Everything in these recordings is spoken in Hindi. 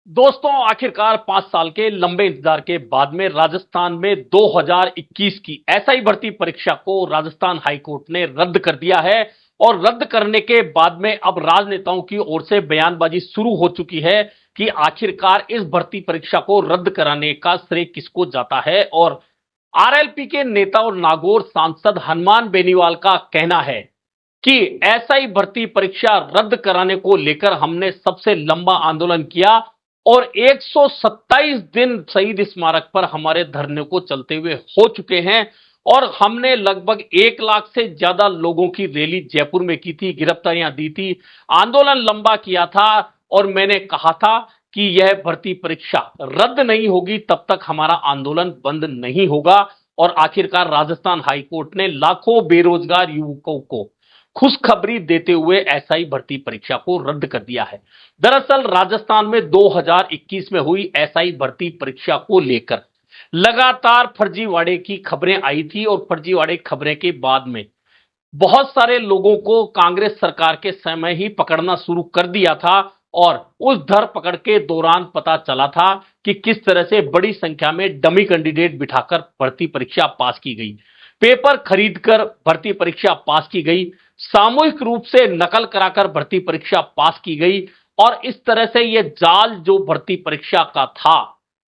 दोस्तों, आखिरकार 5 साल के लंबे इंतजार के बाद में राजस्थान में 2021 की एसआई भर्ती परीक्षा को राजस्थान हाईकोर्ट ने रद्द कर दिया है। और रद्द करने के बाद में अब राजनेताओं की ओर से बयानबाजी शुरू हो चुकी है कि आखिरकार इस भर्ती परीक्षा को रद्द कराने का श्रेय किसको जाता है। और आरएलपी के नेता और नागौर सांसद हनुमान बेनीवाल का कहना है कि एसआई भर्ती परीक्षा रद्द कराने को लेकर हमने सबसे लंबा आंदोलन किया और 127 दिन शहीद स्मारक पर हमारे धरने को चलते हुए हो चुके हैं। और हमने लगभग 1 लाख से ज्यादा लोगों की रैली जयपुर में की थी, गिरफ्तारियां दी थी, आंदोलन लंबा किया था। और मैंने कहा था कि यह भर्ती परीक्षा रद्द नहीं होगी तब तक हमारा आंदोलन बंद नहीं होगा। और आखिरकार राजस्थान हाईकोर्ट ने लाखों बेरोजगार युवकों को खुशखबरी देते हुए एसआई भर्ती परीक्षा को रद्द कर दिया है। दरअसल राजस्थान में 2021 में हुई एसआई भर्ती परीक्षा को लेकर लगातार फर्जीवाड़े की खबरें आई थी और फर्जीवाड़े खबरें के बाद में बहुत सारे लोगों को कांग्रेस सरकार के समय ही पकड़ना शुरू कर दिया था। और उस धरपकड़ के दौरान पता चला था कि किस तरह से बड़ी संख्या में डमी कैंडिडेट बिठाकर भर्ती परीक्षा पास की गई, पेपर खरीदकर भर्ती परीक्षा पास की गई, सामूहिक रूप से नकल कराकर भर्ती परीक्षा पास की गई। और इस तरह से यह जाल जो भर्ती परीक्षा का था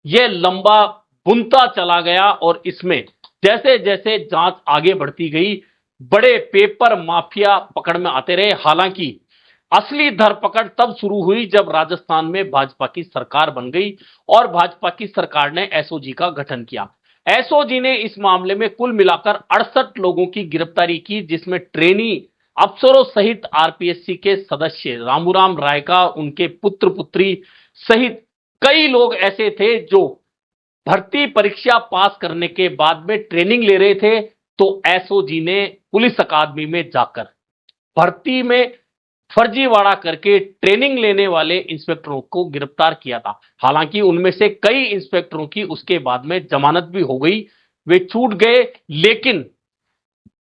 यह लंबा बुनता चला गया। और इसमें जैसे जैसे जांच आगे बढ़ती गई बड़े पेपर माफिया पकड़ में आते रहे। हालांकि असली धरपकड़ तब शुरू हुई जब राजस्थान में भाजपा की सरकार बन गई और भाजपा की सरकार ने एसओजी का गठन किया। एसओजी ने इस मामले में कुल मिलाकर 68 लोगों की गिरफ्तारी की, जिसमें ट्रेनी अफसरों सहित आरपीएससी के सदस्य रामूराम राय का उनके पुत्र पुत्री सहित कई लोग ऐसे थे जो भर्ती परीक्षा पास करने के बाद में ट्रेनिंग ले रहे थे। तो एसओजी ने पुलिस अकादमी में जाकर भर्ती में फर्जीवाड़ा करके ट्रेनिंग लेने वाले इंस्पेक्टरों को गिरफ्तार किया था। हालांकि उनमें से कई इंस्पेक्टरों की उसके बाद में जमानत भी हो गई, वे छूट गए। लेकिन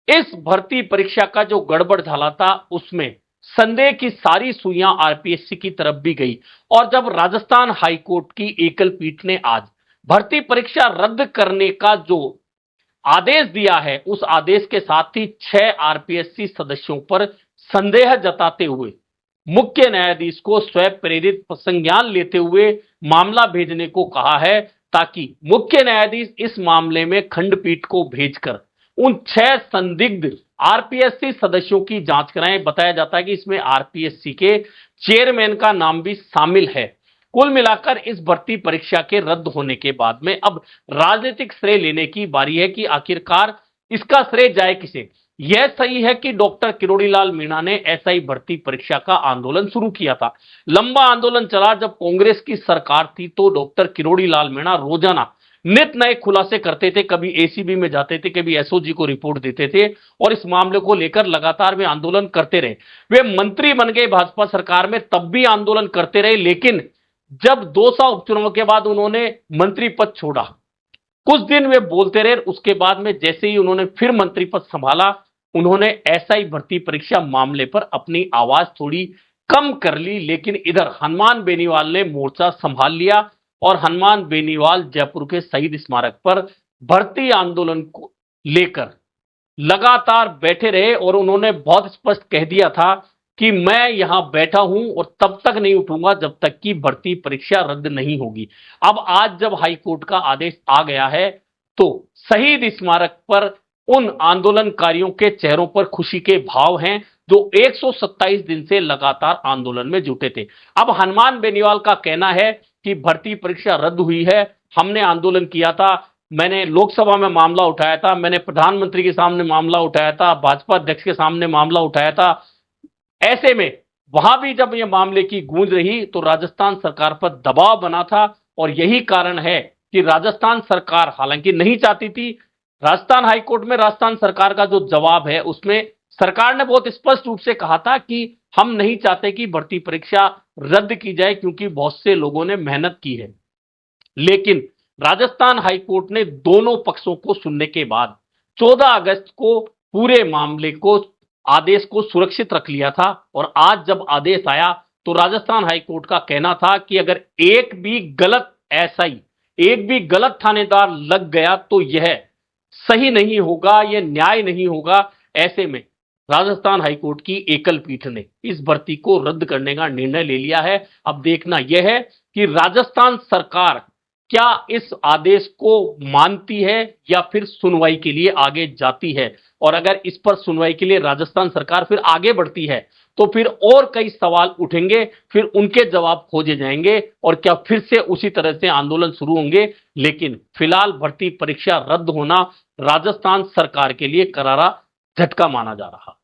इस भर्ती परीक्षा का जो गड़बड़ झाला था उसमें संदेह की सारी सुइयां आरपीएससी की तरफ भी गई। और जब राजस्थान हाईकोर्ट की एकल पीठ ने आज भर्ती परीक्षा रद्द करने का जो आदेश दिया है, उस आदेश के साथ ही 6 आरपीएससी सदस्यों पर संदेह जताते हुए मुख्य न्यायाधीश को स्वयं प्रेरित संज्ञान लेते हुए मामला भेजने को कहा है, ताकि मुख्य न्यायाधीश इस मामले में खंडपीठ को भेजकर उन 6 संदिग्ध आरपीएससी सदस्यों की जांच कराएं। बताया जाता है कि इसमें आरपीएससी के चेयरमैन का नाम भी शामिल है। कुल मिलाकर इस भर्ती परीक्षा के रद्द होने के बाद में अब राजनीतिक श्रेय लेने की बारी है कि आखिरकार इसका श्रेय जाए किसे। यह सही है कि डॉक्टर किरोड़ी लाल मीणा ने एसआई भर्ती परीक्षा का आंदोलन शुरू किया था। लंबा आंदोलन चला। जब कांग्रेस की सरकार थी तो डॉक्टर किरोड़ी लाल मीणा रोजाना नित नए खुलासे करते थे, कभी एसीबी में जाते थे, कभी एसओजी को रिपोर्ट देते थे और इस मामले को लेकर लगातार वे आंदोलन करते रहे। वे मंत्री बन गए भाजपा सरकार में, तब भी आंदोलन करते रहे। लेकिन जब 200 उपचुनाव के बाद उन्होंने मंत्री पद छोड़ा, कुछ दिन वे बोलते रहे। उसके बाद में जैसे ही उन्होंने फिर मंत्री पद संभाला, उन्होंने एसआई भर्ती परीक्षा मामले पर अपनी आवाज थोड़ी कम कर ली। लेकिन इधर हनुमान बेनीवाल ने मोर्चा संभाल लिया और हनुमान बेनीवाल जयपुर के शहीद स्मारक पर भर्ती आंदोलन को लेकर लगातार बैठे रहे। और उन्होंने बहुत स्पष्ट कह दिया था कि मैं यहां बैठा हूं और तब तक नहीं उठूंगा जब तक कि भर्ती परीक्षा रद्द नहीं होगी। अब आज जब हाईकोर्ट का आदेश आ गया है तो शहीद स्मारक पर उन आंदोलनकारियों के चेहरों पर खुशी के भाव हैं जो 127 दिन से लगातार आंदोलन में जुटे थे। अब हनुमान बेनीवाल का कहना है कि भर्ती परीक्षा रद्द हुई है, हमने आंदोलन किया था, मैंने लोकसभा में मामला उठाया था, मैंने प्रधानमंत्री के सामने मामला उठाया था, भाजपा अध्यक्ष के सामने मामला उठाया था। ऐसे में वहां भी जब यह मामले की गूंज रही तो राजस्थान सरकार पर दबाव बना था। और यही कारण है कि राजस्थान सरकार हालांकि नहीं चाहती थी, राजस्थान हाईकोर्ट में राजस्थान सरकार का जो जवाब है उसमें सरकार ने बहुत स्पष्ट रूप से कहा था कि हम नहीं चाहते कि भर्ती परीक्षा रद्द की जाए क्योंकि बहुत से लोगों ने मेहनत की है। लेकिन राजस्थान हाईकोर्ट ने दोनों पक्षों को सुनने के बाद 14 अगस्त को पूरे मामले को आदेश को सुरक्षित रख लिया था। और आज जब आदेश आया तो राजस्थान हाईकोर्ट का कहना था कि अगर एक भी गलत एसआई, एक भी गलत थानेदार लग गया तो यह सही नहीं होगा, यह न्याय नहीं होगा। ऐसे में राजस्थान हाईकोर्ट की एकल पीठ ने इस भर्ती को रद्द करने का निर्णय ले लिया है। अब देखना यह है कि राजस्थान सरकार क्या इस आदेश को मानती है या फिर सुनवाई के लिए आगे जाती है। और अगर इस पर सुनवाई के लिए राजस्थान सरकार फिर आगे बढ़ती है तो फिर और कई सवाल उठेंगे, फिर उनके जवाब खोजे जाएंगे और क्या फिर से उसी तरह से आंदोलन शुरू होंगे। लेकिन फिलहाल भर्ती परीक्षा रद्द होना राजस्थान सरकार के लिए करारा झटका माना जा रहा।